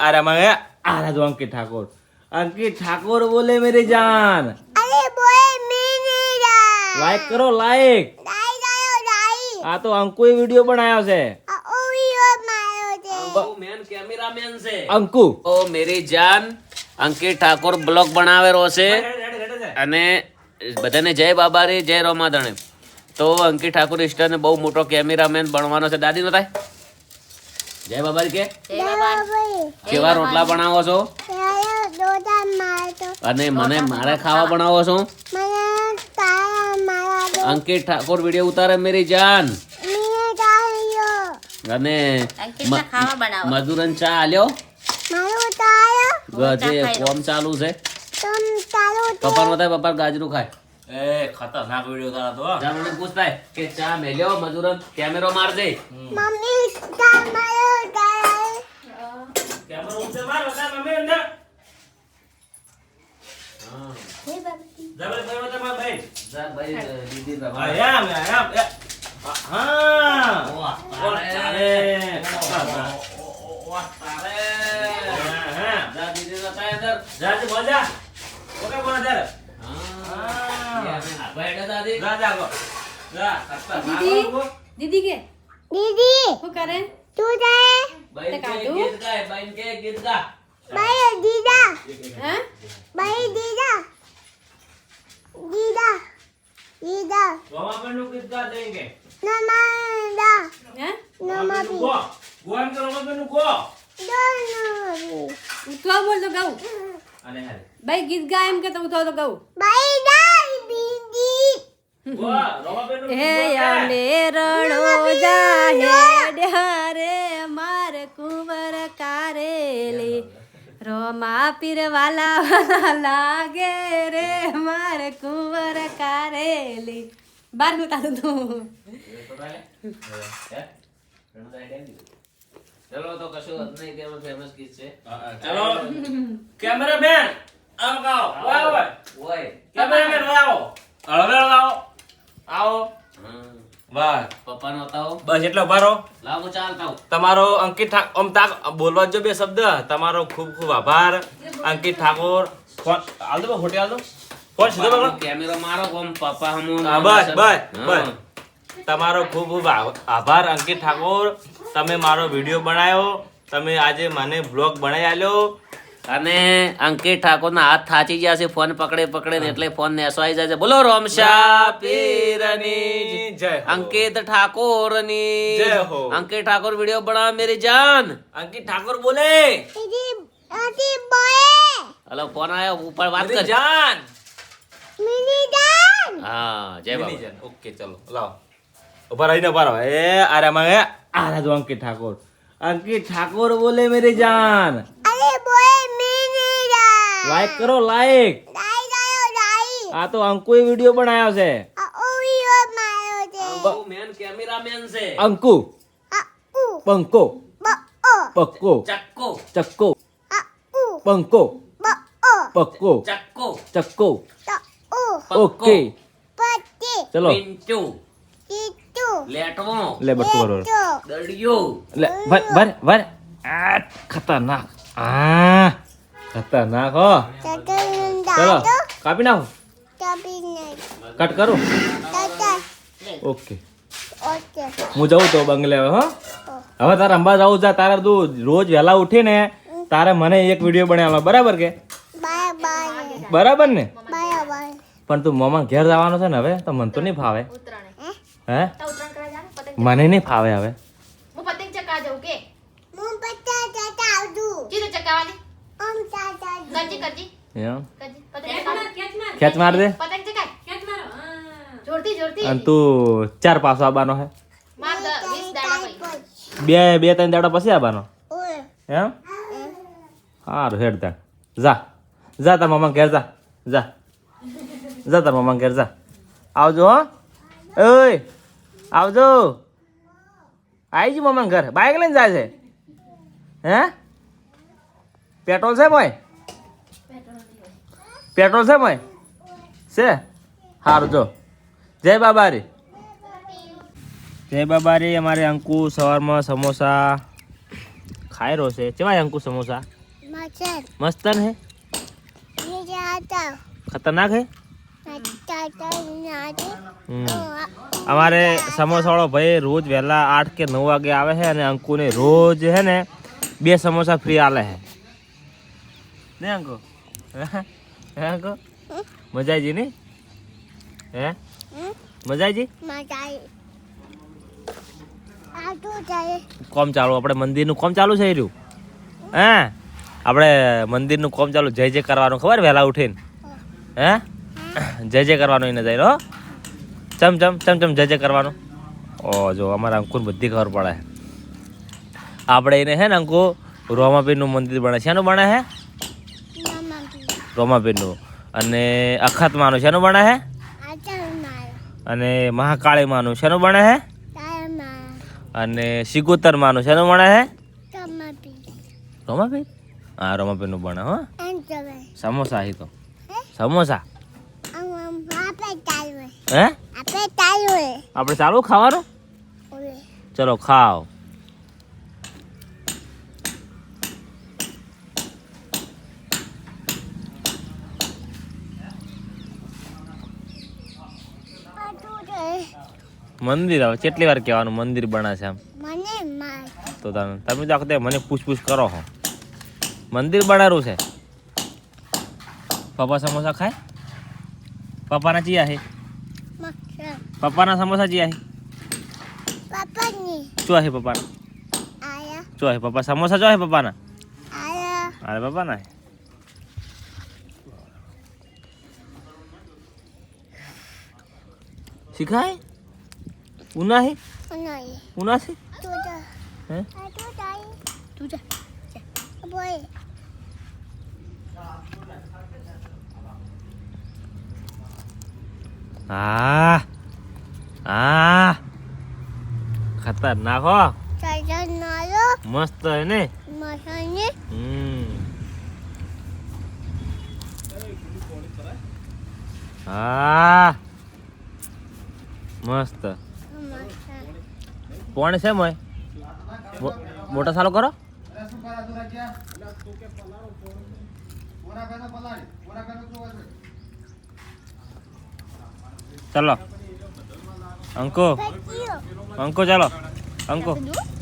अरे मैं आ जो अंकित ठाकुर बोले मेरी जान। अरे बोए मैं नहीं रहा। लाइक करो लाइक। आ तो अंकु वीडियो बनाया से મેન કેમેરામેન છે અંકુ ઓ મેરી જાન અંકિત ઠાકોર બ્લોગ બનાવેલો છે અને બધાને જય બાબારી જય રોમાધણે તો અંકિત ઠાકોર ઇસ્ટરને બહુ મોટો કેમેરામેન બનવાનો છે દાદી નો થાય જય બાબારી કે કેવા રોટલા બનાવો છો અને મને મારે ખાવા બનાવો છો અંકિત ઠાકોર વિડિયો ઉતારે મેરી જાન અને મધુરન ચા આલ્યો ગજે કોમ ચાલુ છે પપ્પા નો થાય પપ્પા ગાજરું ખાય ए खतरनाक वीडियो था तो જા મને પૂછતા કે ચા મેલ્યો મધુરન કેમેરો મારજે मम्मी का मारो गाय कैमरा ऊपर मार बता मम्मी अंदर હા जबल भाई बता भाई જા ભાઈ દીદી રવા आया हां વાહ तारे વાહ તારે हां જા દીદી રતા અંદર जा जा मजा ओके बोला दर હા ભાઈ દાદી जा जा गो जा खतरनाक दीदी दीदी के दीदी वो करे तू जाए ભાઈ તે કે કાઢું? ગીત ગાય ભાઈ કે ગીત ગા भाई दीदा हैं भाई दीदा दीदा दीदा रोमा पे नु कितना देंगे नमादा हैं नमाबी गो गोन के रोमा पे नु गो दोनों तो बोल तो गाऊ अरे अरे भाई गीत गाय एम के तो गाऊ भाई दाई दीदी गो रोमा पे नु हे याने रणो जाहे ड्यारे मार कुंवर कारेली रोमा पीर वाला लागे रे मार कुंवर कारेली बार गुता तू ચલો તો કશું વાત નહીં કે ફેમસ ગીત છે चलो कैमरामैन आओ आओ आओ ઓય कैमरामैन आओ હવે आओ आओ હા બસ પપ્પાનો તાવ બસ એટલો ભારો લાવો ચાલતા તમારો અંકિત આમ તાક બોલવા જો બે શબ્દ તમારો ખૂબ ખૂબ આભાર અંકિત ઠાકોર ફોન આલ દો હોટે આલ દો ફોન સીધો પકડો કેમેરો મારો કોમ પપ્પા હમુ હા બસ બસ બસ તમારો ખૂબ ખૂબ આભાર અંકિત ઠાકોર તમે મારો વિડિયો બનાવ્યો તમે આજે મને બ્લોગ બનાવી આલ્યો અને અંકિત ઠાકોર ના હાથ થાચી ગયા છે ફોન પકડે પકડે ને એટલે ફોન નેસવાઈ જાય છે બોલો રોમશા પીરની જય હો. અંકિત ઠાકોર ની જય હો. અંકિત ઠાકોર વિડિયો બનાવ મેરી જાન અંકિત ઠાકોર બોલે दीदी आती बोए હલો ફોન આયો ઉપર વાત મેરી કર જાન मिनी दान હા જય મેરી બાબા જાન ઓકે ચલો લાવો ઉભા રહીને ઉભા રહો એ અરે मैं आ जो अंकित ठाकुर बोले मेरी जान अरे बोए मैं नहीं रहा लाइक करो लाइक दाई दाई आ तो अंकु वीडियो बनाया से ओयो मारो दे મેન કેમેરામેન છે अंकु आऊ पंको बो पक्को ચક્કો चक्को आऊ पंको बो पक्को ચક્કો चक्को तो પક્કો, ओके पत्ती चलो પિંચુ टीटू લેટવો ले बट्टू करो દડિયો ले भर भर भर आ खतरनाक खतरनाक हो चलो कापी ना कट करो ओके હું જાઉં તો બંગલે હો હવે તારે અંબા જાઉં જા તારે તું રોજ વહેલા ઉઠીને તારે મને એક વિડીયો બનાવવાનો બરાબર કે बाय बाय બરાબર ને बाय बाय પણ તું મામા ઘેર જવાનો છે ને હવે તો મને તો નહીં ફાવે હે મને નહીં ફાવે હવે હું પતંગ ચકા જાઉં કે मुंह पत्ता चाटा आदू ચીતો ચકાવાની ओम चाचा કરજી કરજી એમ કરજી પતંગ ખેંચ માર દે પતંગ ચકાય ખેંચ મારો જોરથી જોરથી અને તું ચાર પાછો આવવાનો હે માર 20 દાડા પઈ બે બે ત્રણ દાડા પછી આવવાનો ओए એમ સારું હેડ તાર જા જા તાર મામા ઘેર જા જા જા તાર મામા ઘેર જા આવજો હો ઓય આવજો આવી જી મામા ઘર બાઈક લઈને જાય છે હે પેટ્રોલ છે ભાઈ પેટ્રોલ છે ભાઈ છે સારું જો જય બાબારી જય બાબારી અમારે અંકુ સવારમાં સમોસા ખાઈ રહ્યો છે કેવાય અંકુ સમોસા મચર મસ્તન હે ये जाता ખતરનાક હે चाचा नाचे અમારે સમોસાવાળો ભાઈ રોજ વહેલા 8 કે 9 વાગે આવે છે અને અંકુને રોજ હે ને 2 સમોસા ફ્રી આલે છે ને અંકુ હે અંકુ મજા આવી ને હે મજા આવી मचाई आ तू जाए કોમ ચાલુ આપણે મંદિરનું કોમ ચાલુ છે રહ્યું હે આપણે મંદિરનું કોમ ચાલુ જય જય કરવાનું ખબર વહેલા ઉઠીને હે જય જય કરવાનું એને જાય હો ચમ ચમ ચમ ચમ જય જય કરવાનું ઓ જો અમારા અંકુને બધી ખબર પડે આપણે એને હે ને અંકુ રોમાપીરનું મંદિર બને શેનું બને હે मामा भी રોમાપીરનું અને અખતમાનું શેનું બને હે आचा मार અને મહાકાળીમાનું શેનું બને હે तार मार અને સિગોતરમાનું શેનું બને હે तमा भी રોમાપીર હા રોમાપીરનું બને હો एंजॉय સમોસા હી તો સમોસા हम आपे तालवे હે आपे तालवे આપણે ચાલુ ખાવાનું ओए ચલો ખાઓ आ तू जाए મંદિર હવે કેટલી વાર કહેવાનું મંદિર બને છે આમ मने मार તો તમે તો આખતે મને પૂછપૂછ કરો હો મંદિર બનાવ્યું છે પપ્પા સમોસા ખાય પપ્પાના ચિયા હે मक्खन પપ્પાના સમોસા ચિયા હે पापा ने ચો હે પપ્પાના आया ચો હે પપ્પા સમોસા ચો હે પપ્પાના आया અરે પપ્પાના હે શીખાય ઉના હે नहीं ઉના છે तू जा હે आ तू जाए तू जा बोए હા હા ખતરનાક હો चाचा नालो મસ્ત હે ને मसाने હા મસ્ત मसा કોણ છે મોય મોટા સાલો કરો ચલો અંકો Thank you. અંકો ચાલો અંકો Dulu.